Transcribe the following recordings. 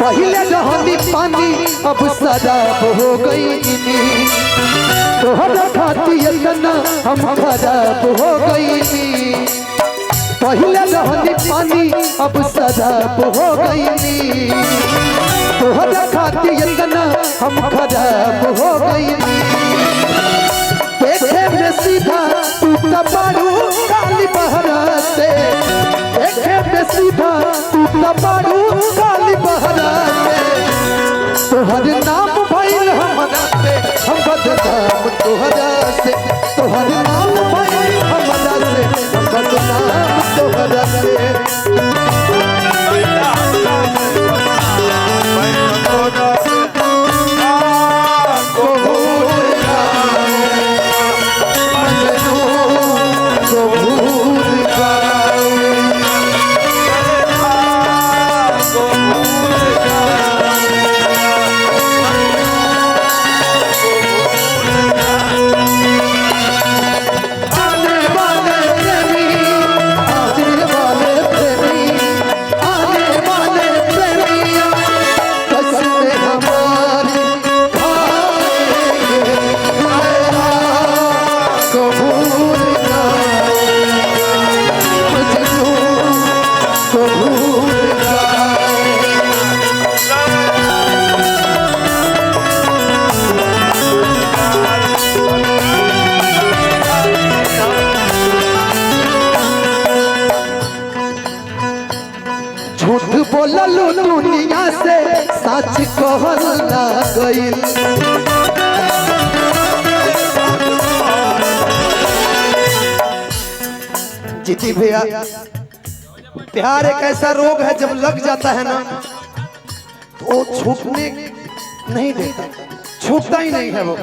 पहले रहनी पानी अब शराब हो गई तोहरा खातिर इतना हम खराब हो गई पहले रहनी पानी अब शराब हो गई तोहरा खातिर इतना हम खराब हो गई देखे में सीधा तू तबारू काली बहरा से देखे में सीधा तू तबारू काली बहरा से तोहर नाम भइल हमरा से हम बदनाम तोहरा से तोहर नाम भइल हमरा से हम बदनाम तोहरा से बोललू दुनिया से सच कहल ना गइल जीती भैया प्यार एक ऐसा रोग है जब लग जाता है ना तो वो छूटने नहीं देता छूटता ही नहीं है वो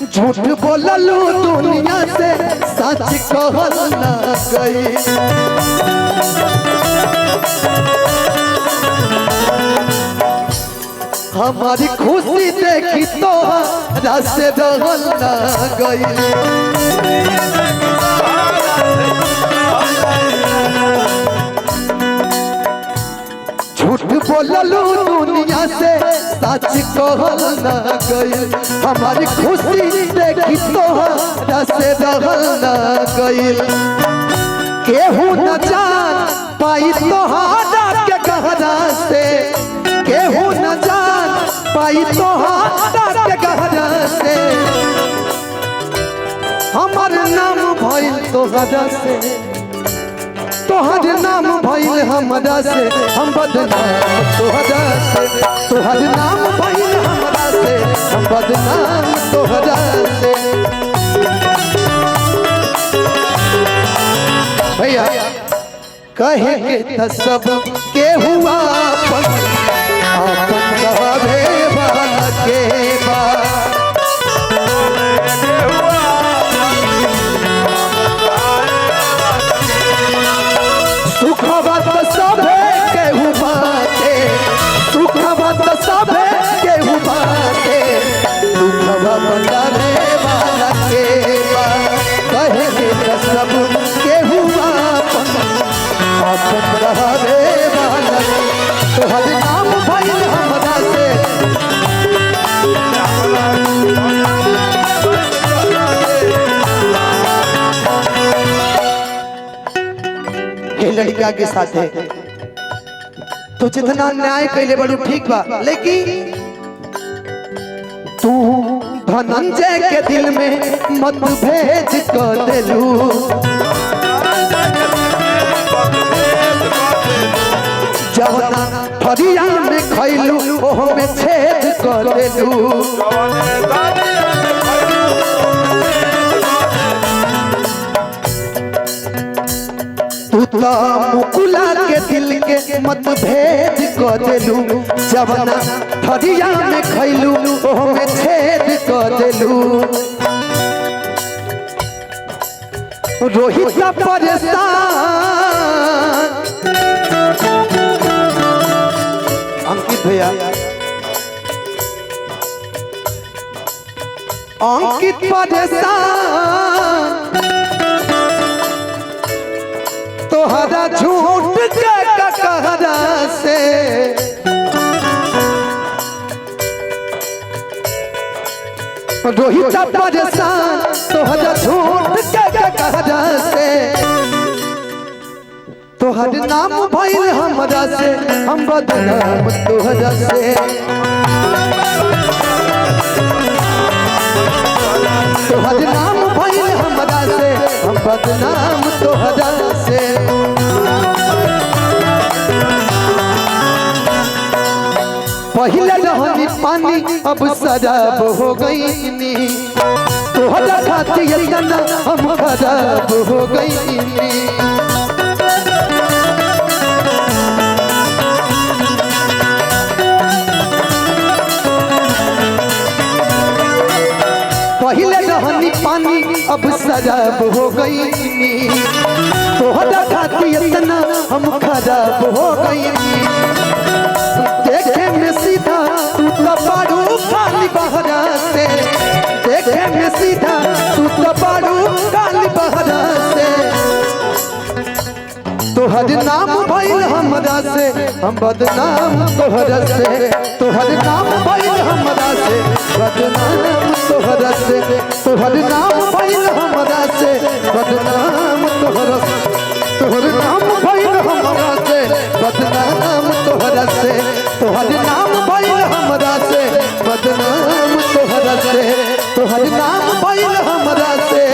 झूठ बोललू दुनिया से सच कहल ना गइल हमारी खुशी देखी तो रास्ते रहल ना गई झूठ बोललू दुनिया से सच कहल ना गई हमारी खुशी देखी तो रास्ते रहल ना गई केहू न जान पाई तोहारा के गहरा से केहू न जान पाई तोहारा के गहरा से हमार नाम भइल तोहरा से तोहर नाम भइल हमरा से हम बदनाम तोहरा से तोहर नाम भइल हमरा से हम बदनाम तोहरा से भैया कहे के त सब के हुआ अपन कहवे वाला के बा सुखवा तो सभे केहू बाटे सुखवा तो सभे केहू बाटे दुखवा बतावे वाला के बा कहे के त सब केहू अपन कहवे वाला तोहर नाम भइल हमरा से ये लड़का के साथ है तो जितना न्याय कैले बड़ू ठीक बा लेकिन तू धनंजय के दिल में मतभेद कर देलू जवना फरिया में खैलू ओह में छेद कर देलू तू तो मुकुला के दिल के मतभेद कर देलू जवना फरिया में खैलू ओह में छेद कर देलू रोहित परेशान अंकित भैया अंकित परेशान तोहरा झूठ के कहरा से रोहित परेशान तोहरा झूठ के कहरा से तोहर नाम भइल हमरा से हम बदनाम तोहरा से तोहर नाम भइल हमरा से हम बदनाम तोहरा से पहले रहनी पानी अब शराब हो गईनी तोहरा खातिर इतना हम खराब हो गईनी पहले रहनी पानी अब शराब हो गईनी तोहरा खातिर इतना हम खराब हो गईनी देखे में सीधा तू तो बारू काली बहरा से देखे में सीधा तू तो बारू काली बहरा से तोहर नाम भइल हमरा से हम बदनाम तोहरा से तोहर नाम भइल हमरा से बदनाम तोहरा से तोहर नाम भइल हमरा से बदनाम तोहरा से तोहर नाम भइल हमरा से बदनाम तोहरा से तोहर नाम भइल हमरा से बदनाम तोहरा से तोहर नाम भइल हमरा से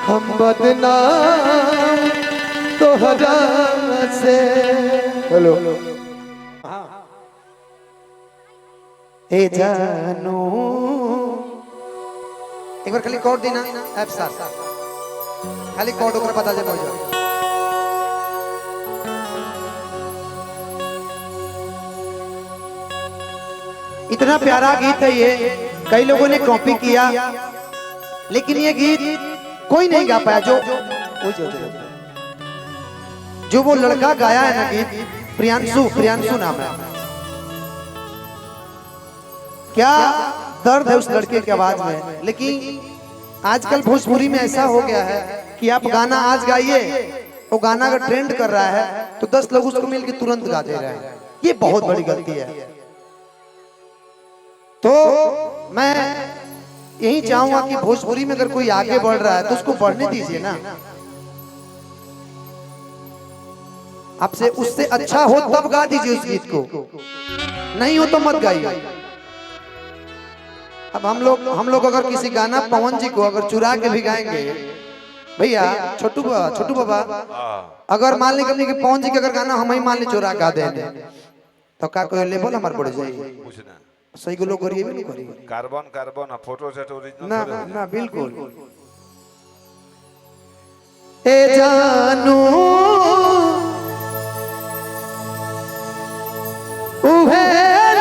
हम बदनाम तोहरा से। हेलो ए जानू एक बार खाली कोड देना ऐप साथ खाली कोड ऊपर बता दे मुझे इतना प्यारा गीत है ये कई लोगों ने कॉपी किया लेकिन ये गीत कोई नहीं गा पाया जो वो लड़का गाया है ना गीत प्रियांशु नाम है क्या दर्द है उस लड़के की आवाज में। लेकिन आजकल भोजपुरी में ऐसा हो गया है कि आप गाना आज गाइए वो गाना अगर ट्रेंड कर रहा है तो 10 लोग उसको मिलकर तुरंत गा दे रहे हैं। ये बहुत बड़ी गलती है। तो मैं यही चाहूंगा कि भोजपुरी में अगर कोई आगे बढ़ रहा है तो उसको बढ़ने दीजिए ना। आपसे उससे अच्छा हो तब गा दीजिए उस गीत को, नहीं हो तो मत गाइए। अब हम लोग अगर किसी गाना पवन जी को अगर चुरा के भी गाएंगे भैया छोटू बाबा अगर मान ली कि पवन जी के अगर गाना हम ही मान ली चुरा गा दें तो का कोई लेवल हमारे बढ़ जाएगी। सही को लोग करिए भी नहीं करिए कार्बन फोटो सेट ओरिजिनल ना बिल्कुल। ए जानू उहे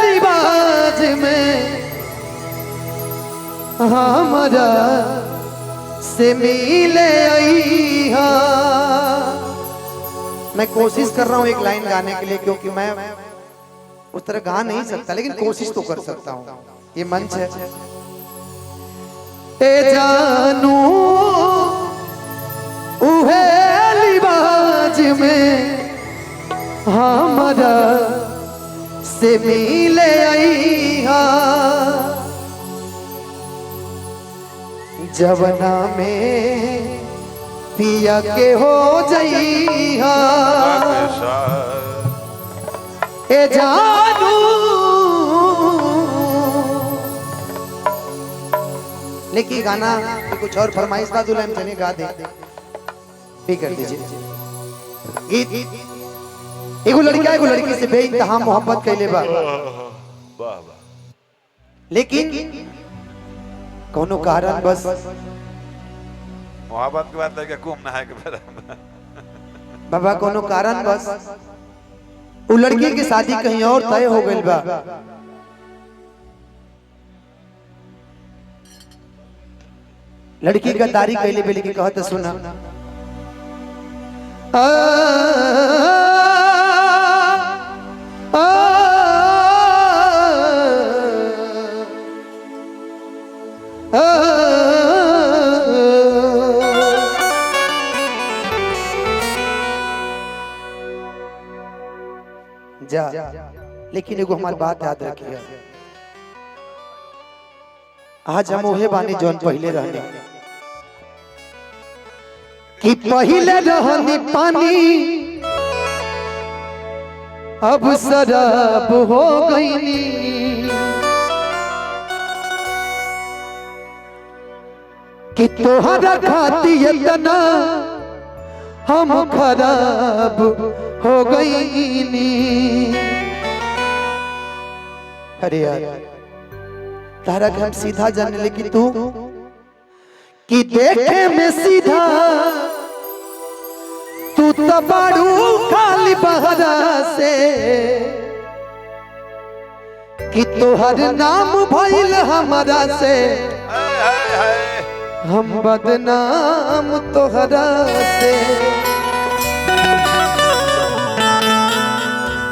लिबाज में हमारा से मिले आईहा। मैं कोशिश कर रहा हूँ एक लाइन गाने के लिए क्योंकि मैं उस तरह गा नहीं सकता लेकिन कोशिश तो कर सकता हूँ। ये मंच है। ए जानू उहे लिबाज में हमारा से मिले आईहा। जवना में पिया के हो जाईहा। ए जानू लेकिन गाना कुछ और फरमाइश का दुल्हन चने गा दे भी कर दीजिए। गीत एगो लड़की से बेइंतहा मोहब्बत कैले बा लेकिन कोनो कारण बस मोहब्बत के बाद लगे कुम नहाए के बाबा कोनो कारण बस वो लड़की की शादी कहीं और तय हो गई बा। लड़की गद्दारी कैले बेले की कहत सुना जा लेकिन एगो हमारी बात याद रखिए, आज हम ओहे बानी जौन पहले रहने कि पहले रहनी पानी अब शराब हो गईनी, कि तोहरा खाती इतना हम खराब हो गईनी। अरे यार तारा के हम सीधा जाने लगी तू कि देखे में सीधा तू तबाड़ू खाली बहरा से, कि तोहर नाम भइल हमारा से हम बदनाम तोहरा से,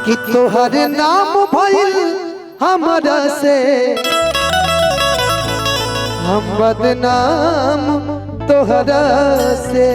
कि तोहर नाम भइल हमारा से हम बदनाम तोहरा से।